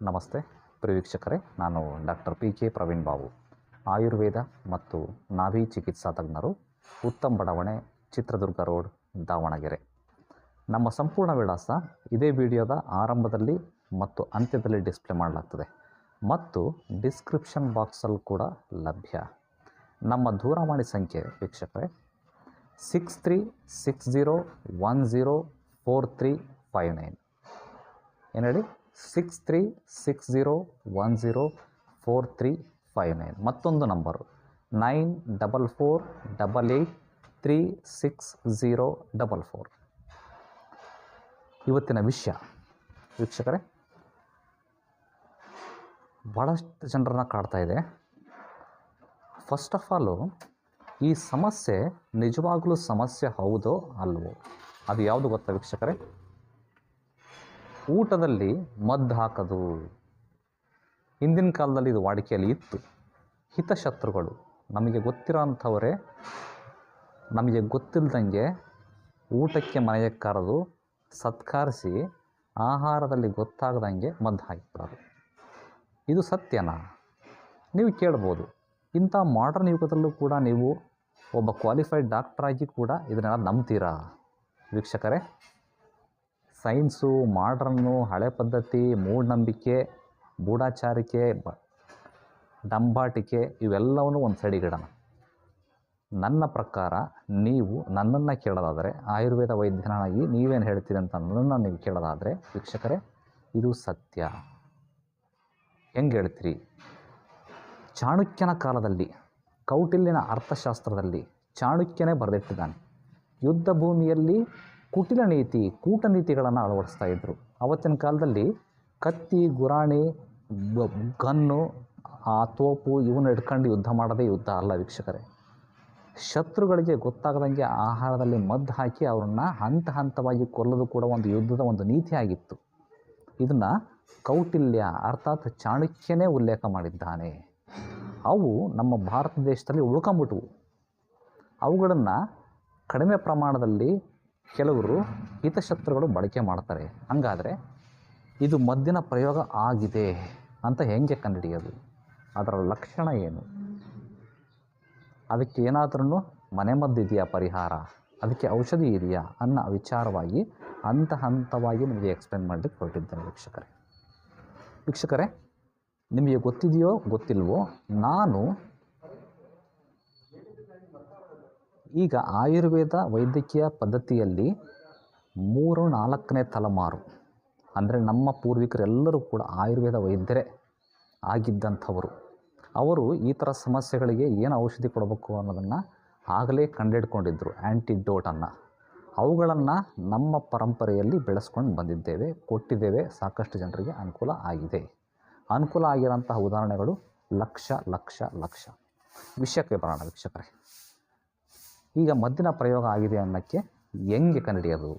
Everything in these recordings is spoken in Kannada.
ನಮಸ್ತೆ ಪ್ರಿಯ ವೀಕ್ಷಕರೇ, ನಾನು ಡಾಕ್ಟರ್ PK ಪ್ರವೀಣ್ ಬಾಬು, ಆಯುರ್ವೇದ ಮತ್ತು ನಾಭಿ ಚಿಕಿತ್ಸಾ ತಜ್ಞರು, ಉತ್ತಮ್ ಬಡಾವಣೆ, ಚಿತ್ರದುರ್ಗ ರೋಡ್, ದಾವಣಗೆರೆ. ನಮ್ಮ ಸಂಪೂರ್ಣ ವಿಳಾಸ ಇದೇ ವಿಡಿಯೋದ ಆರಂಭದಲ್ಲಿ ಮತ್ತು ಅಂತ್ಯದಲ್ಲಿ ಡಿಸ್ಪ್ಲೇ ಮಾಡಲಾಗ್ತದೆ ಮತ್ತು ಡಿಸ್ಕ್ರಿಪ್ಷನ್ ಬಾಕ್ಸಲ್ಲಿ ಕೂಡ ಲಭ್ಯ. ನಮ್ಮ ದೂರವಾಣಿ ಸಂಖ್ಯೆ ವೀಕ್ಷಕರೇ 6360104359. ಏನು ಹೇಳಿ? 6360104359. ಮತ್ತೊಂದು ನಂಬರು 9448836044. ಇವತ್ತಿನ ವಿಷಯ ವೀಕ್ಷಕರೇ, ಭಾಳಷ್ಟು ಜನರನ್ನ ಕಾಡ್ತಾ ಇದೆ. ಫಸ್ಟ್ ಆಫ್ ಆಲು, ಈ ಸಮಸ್ಯೆ ನಿಜವಾಗಲೂ ಸಮಸ್ಯೆ ಹೌದೋ ಅಲ್ವೋ? ಅದು ಯಾವುದು ಗೊತ್ತಾ ವೀಕ್ಷಕರೇ? ಊಟದಲ್ಲಿ ಮದ್ದು ಹಾಕೋದು. ಹಿಂದಿನ ಕಾಲದಲ್ಲಿ ಇದು ವಾಡಿಕೆಯಲ್ಲಿ ಇತ್ತು. ಹಿತಶತ್ರುಗಳು ನಮಗೆ ಗೊತ್ತಿರೋ ಅಂಥವರೇ ನಮಗೆ ಗೊತ್ತಿಲ್ಲದಂಗೆ ಊಟಕ್ಕೆ ಮನೆಗೆ ಕರೆದು ಸತ್ಕರಿಸಿ ಆಹಾರದಲ್ಲಿ ಗೊತ್ತಾಗದಂಗೆ ಮದ್ದು ಹಾಕಿಬಿಡೋದು. ಇದು ಸತ್ಯನಾ? ನೀವು ಕೇಳ್ಬೋದು. ಇಂಥ ಮಾಡರ್ನ್ ಯುಗದಲ್ಲೂ ಕೂಡ ನೀವು ಒಬ್ಬ ಕ್ವಾಲಿಫೈಡ್ ಡಾಕ್ಟ್ರಾಗಿ ಕೂಡ ಇದನ್ನೆಲ್ಲ ನಂಬ್ತೀರಾ ವೀಕ್ಷಕರೇ? ಸೈನ್ಸು, ಮಾಡ್ರನ್ನು, ಹಳೆ ಪದ್ಧತಿ, ಮೂಢನಂಬಿಕೆ, ಗೂಢಾಚಾರಿಕೆ, ಡಂಬಾಟಿಕೆ ಇವೆಲ್ಲವನ್ನೂ ಒಂದು ಸೈಡಿಗಿಡೋಣ. ನನ್ನ ಪ್ರಕಾರ ನೀವು ನನ್ನನ್ನು ಕೇಳೋದಾದರೆ, ಆಯುರ್ವೇದ ವೈದ್ಯನಾಗಿ ನೀವೇನು ಹೇಳ್ತೀರಿ ಅಂತ ನನ್ನನ್ನು ನೀವು ಕೇಳೋದಾದರೆ ವೀಕ್ಷಕರೇ, ಇದು ಸತ್ಯ. ಹೆಂಗೆ ಹೇಳ್ತೀರಿ? ಚಾಣಕ್ಯನ ಕಾಲದಲ್ಲಿ, ಕೌಟಿಲ್ಯನ ಅರ್ಥಶಾಸ್ತ್ರದಲ್ಲಿ ಚಾಣಕ್ಯನೇ ಬರೆದಿಟ್ಟಿದ್ದಾನೆ. ಯುದ್ಧ ಭೂಮಿಯಲ್ಲಿ ಕುಟಿಲ ನೀತಿ, ಕೂಟನೀತಿಗಳನ್ನು ಅಳವಡಿಸ್ತಾ ಇದ್ದರು. ಆವತ್ತಿನ ಕಾಲದಲ್ಲಿ ಕತ್ತಿ, ಗುರಾಣಿ, ಗನ್ನು, ಆ ತೋಪು ಇವನ್ನ ಹಿಡ್ಕೊಂಡು ಯುದ್ಧ ಮಾಡೋದೇ ಯುದ್ಧ ಅಲ್ಲ ವೀಕ್ಷಕರೇ. ಶತ್ರುಗಳಿಗೆ ಗೊತ್ತಾಗದಂಗೆ ಆಹಾರದಲ್ಲಿ ಮದ್ದು ಹಾಕಿ ಅವರನ್ನು ಹಂತ ಹಂತವಾಗಿ ಕೊಲ್ಲೋದು ಕೂಡ ಒಂದು ಯುದ್ಧದ ಒಂದು ನೀತಿಯಾಗಿತ್ತು. ಇದನ್ನು ಕೌಟಿಲ್ಯ ಅರ್ಥಾತ್ ಚಾಣಕ್ಯನೇ ಉಲ್ಲೇಖ ಮಾಡಿದ್ದಾನೆ. ಅವು ನಮ್ಮ ಭಾರತ ದೇಶದಲ್ಲಿ ಉಳ್ಕೊಂಬಿಟ್ವು. ಅವುಗಳನ್ನು ಕಡಿಮೆ ಪ್ರಮಾಣದಲ್ಲಿ ಕೆಲವರು ಹಿತಶತ್ರುಗಳು ಬಳಕೆ ಮಾಡ್ತಾರೆ. ಹಂಗಾದರೆ ಇದು ಮದ್ದಿನ ಪ್ರಯೋಗ ಆಗಿದೆ ಅಂತ ಹೆಂಗೆ ಕಂಡುಹಿಡಿಯೋದು? ಅದರ ಲಕ್ಷಣ ಏನು? ಅದಕ್ಕೆ ಏನಾದ್ರೂ ಮನೆಮದ್ದು ಇದೆಯಾ ಪರಿಹಾರ? ಅದಕ್ಕೆ ಔಷಧಿ ಇದೆಯಾ ಅನ್ನೋ ವಿಚಾರವಾಗಿ ಹಂತ ಹಂತವಾಗಿ ನಿಮಗೆ ಎಕ್ಸ್ಪ್ಲೇನ್ ಮಾಡಲಿಕ್ಕೆ ಹೊರಟಿದ್ದೇನೆ ವೀಕ್ಷಕರೇ, ನಿಮಗೆ ಗೊತ್ತಿದೆಯೋ ಗೊತ್ತಿಲ್ವೋ, ನಾನು ಈಗ ಆಯುರ್ವೇದ ವೈದ್ಯಕೀಯ ಪದ್ಧತಿಯಲ್ಲಿ 3-4ನೇ ತಲೆಮಾರು, ಅಂದರೆ ನಮ್ಮ ಪೂರ್ವಿಕರೆಲ್ಲರೂ ಕೂಡ ಆಯುರ್ವೇದ ವೈದ್ಯರೇ ಆಗಿದ್ದಂಥವರು. ಅವರು ಈ ಥರ ಸಮಸ್ಯೆಗಳಿಗೆ ಏನು ಔಷಧಿ ಕೊಡಬೇಕು ಅನ್ನೋದನ್ನು ಆಗಲೇ ಕಂಡುಹಿಡ್ಕೊಂಡಿದ್ದರು, ಆ್ಯಂಟಿಡೋಟನ್ನು. ಅವುಗಳನ್ನು ನಮ್ಮ ಪರಂಪರೆಯಲ್ಲಿ ಬೆಳೆಸ್ಕೊಂಡು ಬಂದಿದ್ದೇವೆ, ಕೊಟ್ಟಿದ್ದೇವೆ. ಸಾಕಷ್ಟು ಜನರಿಗೆ ಅನುಕೂಲ ಆಗಿದೆ. ಅನುಕೂಲ ಆಗಿರೋಂತಹ ಉದಾಹರಣೆಗಳು ಲಕ್ಷ. ವಿಷಯಕ್ಕೆ ಬರೋಣ ವೀಕ್ಷಕರೇ. ಈಗ ಮದ್ದಿನ ಪ್ರಯೋಗ ಆಗಿದೆ ಅನ್ನೋಕ್ಕೆ ಹೆಂಗೆ ಕಂಡುಹಿಡಿಯೋದು?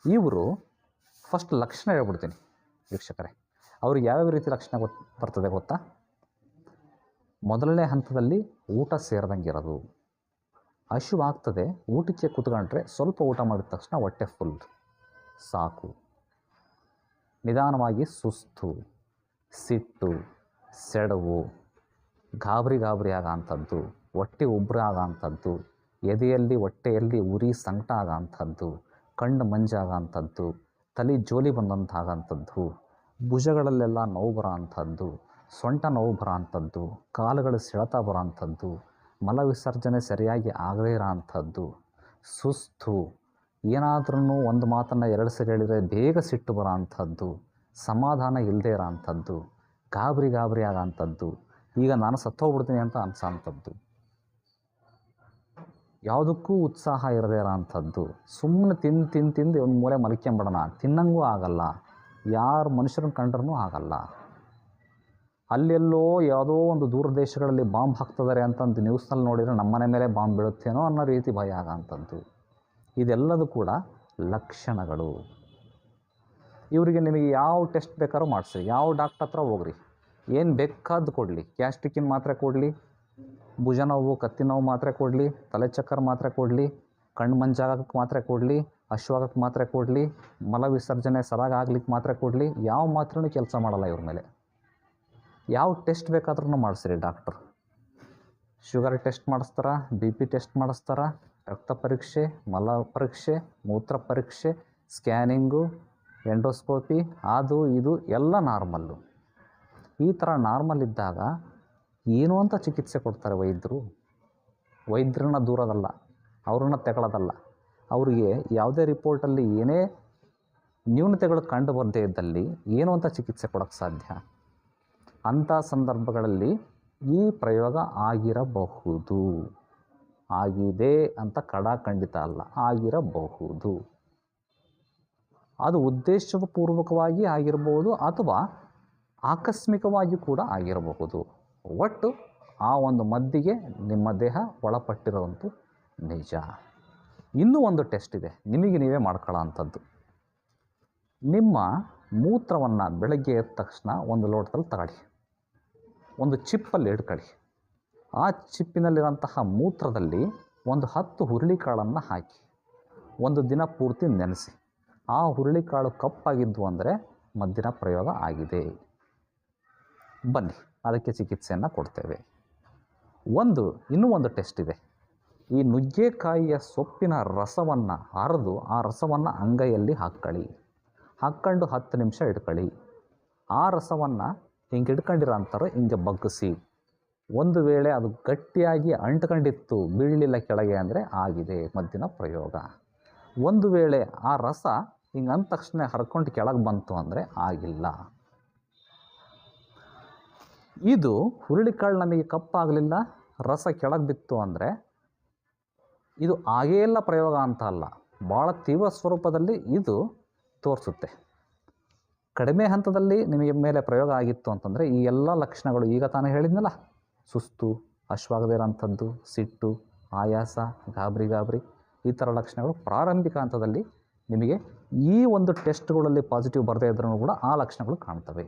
ಇವರು ಫಸ್ಟ್ ಲಕ್ಷಣ ಹೇಳ್ಬಿಡ್ತೀನಿ ವೀಕ್ಷಕರೇ. ಅವ್ರಿಗೆ ಯಾವ್ಯಾವ ರೀತಿ ಲಕ್ಷಣ ಬರ್ತದೆ ಗೊತ್ತಾ? ಮೊದಲನೇ ಹಂತದಲ್ಲಿ ಊಟ ಸೇರಿದಂಗೆ ಇರೋದು, ಹಸಿವಾಗ್ತದೆ, ಊಟಕ್ಕೆ ಕೂತ್ಕೊಂಡ್ರೆ ಸ್ವಲ್ಪ ಊಟ ಮಾಡಿದ ತಕ್ಷಣ ಹೊಟ್ಟೆ ಫುಲ್ ಸಾಕು, ನಿಧಾನವಾಗಿ ಸುಸ್ತು, ಸಿಟ್ಟು, ಸೆಡವು, ಗಾಬರಿ ಆಗೋಂಥದ್ದು, ಹೊಟ್ಟೆ ಉಬ್ಬರ ಆಗೋಂಥದ್ದು, ಎದೆಯಲ್ಲಿ ಹೊಟ್ಟೆಯಲ್ಲಿ ಉರಿ ಸಂಕಟ ಆಗೋಂಥದ್ದು, ಕಣ್ಣು ಮಂಜಾಗೋಂಥದ್ದು, ತಲೆ ಜೋಲಿ ಬಂದಂತಾಗೋಂಥದ್ದು, ಭುಜಗಳಲ್ಲೆಲ್ಲ ನೋವು ಬರೋ ಅಂಥದ್ದು, ಸೊಂಟ ನೋವು ಬರೋ ಅಂಥದ್ದು, ಕಾಲುಗಳು ಸೆಳೆತ ಬರೋ ಅಂಥದ್ದು, ಮಲ ವಿಸರ್ಜನೆ ಸರಿಯಾಗಿ ಆಗದೇ ಇರೋ ಅಂಥದ್ದು, ಸುಸ್ತು, ಏನಾದ್ರೂ ಒಂದು ಮಾತನ್ನು 2 ಸರಿ ಹೇಳಿದರೆ ಬೇಗ ಸಿಟ್ಟು ಬರೋ ಅಂಥದ್ದು, ಸಮಾಧಾನ ಇಲ್ಲದೇ ಇರೋ ಅಂಥದ್ದು, ಗಾಬರಿ ಆಗೋಂಥದ್ದು, ಈಗ ನಾನು ಸತ್ತೋಗ್ಬಿಡ್ತೀನಿ ಅಂತ ಅನ್ಸೋಂಥದ್ದು, ಯಾವುದಕ್ಕೂ ಉತ್ಸಾಹ ಇರದೇ ಇರೋ ಅಂಥದ್ದು, ಸುಮ್ಮನೆ ತಿಂದು ಒಂದು ಮೂಲೆ ಮಲ್ಕೊಂಬಿಡೋಣ, ತಿನ್ನಂಗೂ ಆಗಲ್ಲ, ಯಾರು ಮನುಷ್ಯರನ್ನ ಕಂಡ್ರೂ ಆಗಲ್ಲ. ಅಲ್ಲೆಲ್ಲೋ ಯಾವುದೋ ಒಂದು ದೂರ ದೇಶಗಳಲ್ಲಿ ಬಾಂಬ್ ಹಾಕ್ತಿದ್ದಾರೆ ಅಂತಂದು ನ್ಯೂಸ್ನಲ್ಲಿ ನೋಡಿದರೆ ನಮ್ಮನೆ ಮೇಲೆ ಬಾಂಬ್ ಬೀಳುತ್ತೇನೋ ಅನ್ನೋ ರೀತಿ ಭಯ ಆಗೋಂಥದ್ದು. ಇದೆಲ್ಲದೂ ಕೂಡ ಲಕ್ಷಣಗಳು. ಇವರಿಗೆ ನಿಮಗೆ ಯಾವ ಟೆಸ್ಟ್ ಬೇಕಾದ್ರೂ ಮಾಡಿಸಿ, ಯಾವ ಡಾಕ್ಟ್ರ್ ಹತ್ರ ಹೋಗ್ರಿ, ಏನು ಬೇಕಾದ್ದು ಕೊಡಲಿ, ಗ್ಯಾಸ್ಟ್ರಿಕ್ಕಿನ ಮಾತ್ರೆ ಕೊಡಲಿ, ಭುಜ ನೋವು, ಕತ್ತಿ ನೋವು ಮಾತ್ರೆ ಕೊಡಲಿ, ತಲೆ ಚಕ್ಕರ್ ಮಾತ್ರೆ ಕೊಡಲಿ, ಕಣ್ಣು ಮಂಜಾಗಕ್ಕೆ ಮಾತ್ರೆ ಕೊಡಲಿ, ಅಶ್ವಾಗಕ್ಕೆ ಮಾತ್ರೆ ಕೊಡಲಿ, ಮಲ ವಿಸರ್ಜನೆ ಸರಾಗ ಆಗ್ಲಿಕ್ಕೆ ಮಾತ್ರೆ ಕೊಡಲಿ, ಯಾವ ಮಾತ್ರೆನೂ ಕೆಲಸ ಮಾಡಲ್ಲ ಇವ್ರ ಮೇಲೆ. ಯಾವ ಟೆಸ್ಟ್ ಬೇಕಾದ್ರೂ ಮಾಡಿಸ್ರಿ ಡಾಕ್ಟ್ರು. ಶುಗರ್ ಟೆಸ್ಟ್ ಮಾಡಿಸ್ತಾರ, ಬಿ ಪಿ ಟೆಸ್ಟ್ ಮಾಡಿಸ್ತಾರ, ರಕ್ತ ಪರೀಕ್ಷೆ, ಮಲ ಪರೀಕ್ಷೆ, ಮೂತ್ರ ಪರೀಕ್ಷೆ, ಸ್ಕ್ಯಾನಿಂಗು, ಎಂಡೋಸ್ಕೋಪಿ, ಅದು ಇದು ಎಲ್ಲ ನಾರ್ಮಲ್ಲು. ಈ ಥರ ನಾರ್ಮಲ್ ಇದ್ದಾಗ ಏನು ಅಂತ ಚಿಕಿತ್ಸೆ ಕೊಡ್ತಾರೆ ವೈದ್ಯರು. ವೈದ್ಯರನ್ನ ದೂರೋದಲ್ಲ, ಅವ್ರನ್ನ ತೆಗೊಳ್ಳೋದಲ್ಲ. ಅವರಿಗೆ ಯಾವುದೇ ರಿಪೋರ್ಟಲ್ಲಿ ಏನೇ ನ್ಯೂನತೆಗಳು ಕಂಡು ಬರದೇ ಇದ್ದಲ್ಲಿ ಏನು ಅಂತ ಚಿಕಿತ್ಸೆ ಕೊಡೋಕ್ಕೆ ಸಾಧ್ಯ? ಅಂಥ ಸಂದರ್ಭಗಳಲ್ಲಿ ಈ ಪ್ರಯೋಗ ಆಗಿರಬಹುದು. ಆಗಿದೆ ಅಂತ ಖಂಡಿತ ಅಲ್ಲ, ಆಗಿರಬಹುದು. ಅದು ಉದ್ದೇಶಪೂರ್ವಕವಾಗಿ ಆಗಿರಬಹುದು ಅಥವಾ ಆಕಸ್ಮಿಕವಾಗಿ ಕೂಡ ಆಗಿರಬಹುದು. ಒಟ್ಟು ಆ ಒಂದು ಮದ್ದಿಗೆ ನಿಮ್ಮ ದೇಹ ಒಳಪಟ್ಟಿರೋವಂಥ ನಿಜ. ಇನ್ನೂ ಒಂದು ಟೆಸ್ಟ್ ಇದೆ, ನಿಮಗೆ ನೀವೇ ಮಾಡ್ಕೊಳ್ಳೋ ಅಂಥದ್ದು. ನಿಮ್ಮ ಮೂತ್ರವನ್ನು ಬೆಳಗ್ಗೆ ಎದ್ದ ತಕ್ಷಣ ಒಂದು ಲೋಟದಲ್ಲಿ ತಗೊಳ್ಳಿ, ಒಂದು ಚಿಪ್ಪಲ್ಲಿ ಇಟ್ಕೊಳ್ಳಿ. ಆ ಚಿಪ್ಪಿನಲ್ಲಿರೋಂತಹ ಮೂತ್ರದಲ್ಲಿ ಒಂದು 10 ಹುರುಳಿಕಾಳನ್ನು ಹಾಕಿ ಒಂದು ದಿನ ಪೂರ್ತಿ ನೆನೆಸಿ. ಆ ಹುರುಳಿಕಾಳು ಕಪ್ಪಾಗಿದ್ವು ಅಂದರೆ ಮದ್ದಿನ ಪ್ರಯೋಗ ಆಗಿದೆ. ಬನ್ನಿ, ಅದಕ್ಕೆ ಚಿಕಿತ್ಸೆಯನ್ನು ಕೊಡ್ತೇವೆ. ಇನ್ನೂ ಒಂದು ಟೆಸ್ಟ್ ಇದೆ. ಈ ನುಗ್ಗೆಕಾಯಿಯ ಸೊಪ್ಪಿನ ರಸವನ್ನು ಅರೆದು ಆ ರಸವನ್ನು ಅಂಗೈಯಲ್ಲಿ ಹಾಕ್ಕೊಂಡು 10 ನಿಮಿಷ ಇಟ್ಕೊಳ್ಳಿ. ಆ ರಸವನ್ನು ಹಿಂಗೆ ಇಟ್ಕೊಂಡಿರೋ ಅಂತಾರೆ ಹಿಂಗೆ ಬಗ್ಗಿಸಿ. ಒಂದು ವೇಳೆ ಅದು ಗಟ್ಟಿಯಾಗಿ ಅಂಟ್ಕೊಂಡಿತ್ತು, ಬೀಳಲಿಲ್ಲ ಕೆಳಗೆ ಅಂದರೆ ಆಗಿದೆ ಮದ್ದಿನ ಪ್ರಯೋಗ. ಒಂದು ವೇಳೆ ಆ ರಸ ಹಿಂಗೆ ಅಂದ ತಕ್ಷಣ ಹರ್ಕೊಂಡು ಕೆಳಗೆ ಬಂತು ಅಂದರೆ ಆಗಿಲ್ಲ. ಇದು ಹುರುಳಿಕಾಳು ನಮಗೆ ಕಪ್ಪಾಗಲಿಲ್ಲ, ರಸ ಕೆಳಗೆ ಬಿತ್ತು ಅಂದರೆ ಇದು ಆಗೇ ಇಲ್ಲ ಪ್ರಯೋಗ ಅಂತ ಅಲ್ಲ, ಭಾಳ ತೀವ್ರ ಸ್ವರೂಪದಲ್ಲಿ ಇದು ತೋರಿಸುತ್ತೆ. ಕಡಿಮೆ ಹಂತದಲ್ಲಿ ನಿಮಗೆ ಮೇಲೆ ಪ್ರಯೋಗ ಆಗಿತ್ತು ಅಂತಂದರೆ ಈ ಎಲ್ಲ ಲಕ್ಷಣಗಳು ಈಗ ತಾನೇ ಹೇಳಿದ್ನಲ್ಲ, ಸುಸ್ತು, ಅಶ್ವಾಗದೇ ಇರೋಂಥದ್ದು, ಸಿಟ್ಟು, ಆಯಾಸ, ಗಾಬರಿ ಈ ಥರ ಲಕ್ಷಣಗಳು ಪ್ರಾರಂಭಿಕ ಹಂತದಲ್ಲಿ ನಿಮಗೆ ಈ ಒಂದು ಟೆಸ್ಟ್ಗಳಲ್ಲಿ ಪಾಸಿಟಿವ್ ಬರದೇ ಇದ್ರೂ ಕೂಡ ಆ ಲಕ್ಷಣಗಳು ಕಾಣ್ತವೆ.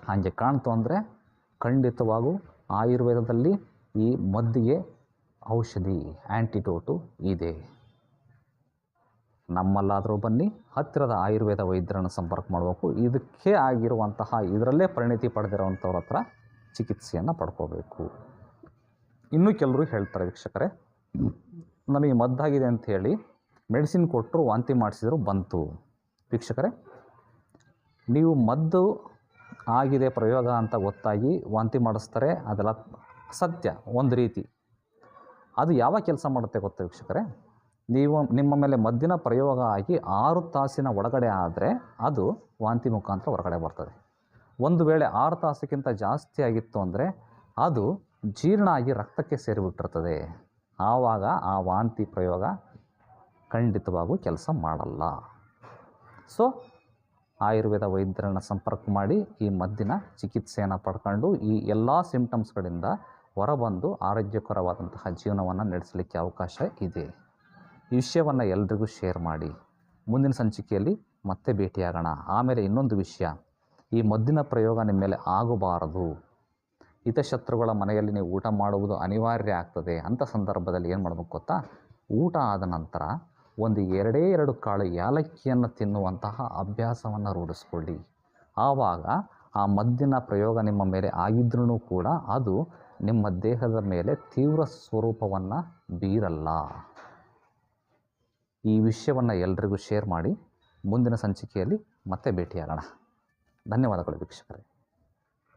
ಹಾಗೆ ಕಾಣ್ತು ಅಂದರೆ ಖಂಡಿತವಾಗೂ ಆಯುರ್ವೇದದಲ್ಲಿ ಈ ಮದ್ದಿಗೆ ಔಷಧಿ, ಆ್ಯಂಟಿಡೋಟು ಇದೆ. ನಮ್ಮಲ್ಲಾದರೂ ಬನ್ನಿ, ಹತ್ತಿರದ ಆಯುರ್ವೇದ ವೈದ್ಯರನ್ನು ಸಂಪರ್ಕ ಮಾಡಬೇಕು. ಇದಕ್ಕೆ ಆಗಿರುವಂತಹ ಇದರಲ್ಲೇ ಪರಿಣಿತಿ ಪಡೆದಿರುವಂಥವ್ರ ಹತ್ರ ಚಿಕಿತ್ಸೆಯನ್ನು ಪಡ್ಕೋಬೇಕು. ಇನ್ನೂ ಕೆಲವರು ಹೇಳ್ತಾರೆ, ವೀಕ್ಷಕರೇ, ನಮಗೆ ಮದ್ದಾಗಿದೆ ಅಂತ ಹೇಳಿ ಮೆಡಿಸಿನ್ ಕೊಟ್ಟರು, ವಾಂತಿ ಮಾಡಿಸಿದ್ರು, ಬಂತು. ವೀಕ್ಷಕರೇ, ನೀವು ಮದ್ದು ಆಗಿದೆ ಪ್ರಯೋಗ ಅಂತ ಗೊತ್ತಾಗಿ ವಾಂತಿ ಮಾಡಿಸ್ತಾರೆ, ಅದೆಲ್ಲ ಸತ್ಯ ಒಂದು ರೀತಿ. ಅದು ಯಾವಾಗ ಕೆಲಸ ಮಾಡುತ್ತೆ ಗೊತ್ತಾ ವೀಕ್ಷಕರೇ? ನಿಮ್ಮ ಮೇಲೆ ಮದ್ದಿನ ಪ್ರಯೋಗ ಆಗಿ 6 ತಾಸಿನ ಒಳಗಡೆ ಆದರೆ ಅದು ವಾಂತಿ ಮುಖಾಂತರ ಹೊರಗಡೆ ಬರ್ತದೆ. ಒಂದು ವೇಳೆ 6 ತಾಸಿಗಿಂತ ಜಾಸ್ತಿ ಆಗಿತ್ತು ಅಂದರೆ ಅದು ಜೀರ್ಣ ಆಗಿ ರಕ್ತಕ್ಕೆ ಸೇರಿಬಿಟ್ಟಿರ್ತದೆ. ಆವಾಗ ಆ ವಾಂತಿ ಪ್ರಯೋಗ ಖಂಡಿತವಾಗೂ ಕೆಲಸ ಮಾಡಲ್ಲ. ಸೊ ಆಯುರ್ವೇದ ವೈದ್ಯರನ್ನು ಸಂಪರ್ಕ ಮಾಡಿ ಈ ಮದ್ದಿನ ಚಿಕಿತ್ಸೆಯನ್ನು ಪಡ್ಕೊಂಡು ಈ ಎಲ್ಲ ಸಿಂಪ್ಟಮ್ಸ್ಗಳಿಂದ ಹೊರಬಂದು ಆರೋಗ್ಯಕರವಾದಂತಹ ಜೀವನವನ್ನು ನಡೆಸಲಿಕ್ಕೆ ಅವಕಾಶ ಇದೆ. ಈ ವಿಷಯವನ್ನು ಎಲ್ರಿಗೂ ಶೇರ್ ಮಾಡಿ. ಮುಂದಿನ ಸಂಚಿಕೆಯಲ್ಲಿ ಮತ್ತೆ ಭೇಟಿಯಾಗೋಣ. ಆಮೇಲೆ ಇನ್ನೊಂದು ವಿಷಯ, ಈ ಮದ್ದಿನ ಪ್ರಯೋಗ ನಿಮ್ಮ ಮೇಲೆ ಆಗಬಾರದು. ಹಿತಶತ್ರುಗಳ ಮನೆಯಲ್ಲಿ ನೀವು ಊಟ ಮಾಡುವುದು ಅನಿವಾರ್ಯ ಆಗ್ತದೆ. ಅಂಥ ಸಂದರ್ಭದಲ್ಲಿ ಏನು ಮಾಡಬೇಕು ಗೊತ್ತಾ? ಊಟ ಆದ ನಂತರ ಒಂದು 2 ಕಾಳು ಏಲಕ್ಕಿಯನ್ನು ತಿನ್ನುವಂತಹ ಅಭ್ಯಾಸವನ್ನು ರೂಢಿಸ್ಕೊಳ್ಳಿ. ಆವಾಗ ಆ ಮದ್ದಿನ ಪ್ರಯೋಗ ನಿಮ್ಮ ಮೇಲೆ ಆಗಿದ್ರೂ ಕೂಡ ಅದು ನಿಮ್ಮ ದೇಹದ ಮೇಲೆ ತೀವ್ರ ಸ್ವರೂಪವನ್ನು ಬೀರಲ್ಲ. ಈ ವಿಷಯವನ್ನು ಎಲ್ರಿಗೂ ಶೇರ್ ಮಾಡಿ. ಮುಂದಿನ ಸಂಚಿಕೆಯಲ್ಲಿ ಮತ್ತೆ ಭೇಟಿಯಾಗೋಣ. ಧನ್ಯವಾದಗಳು ವೀಕ್ಷಕರೇ.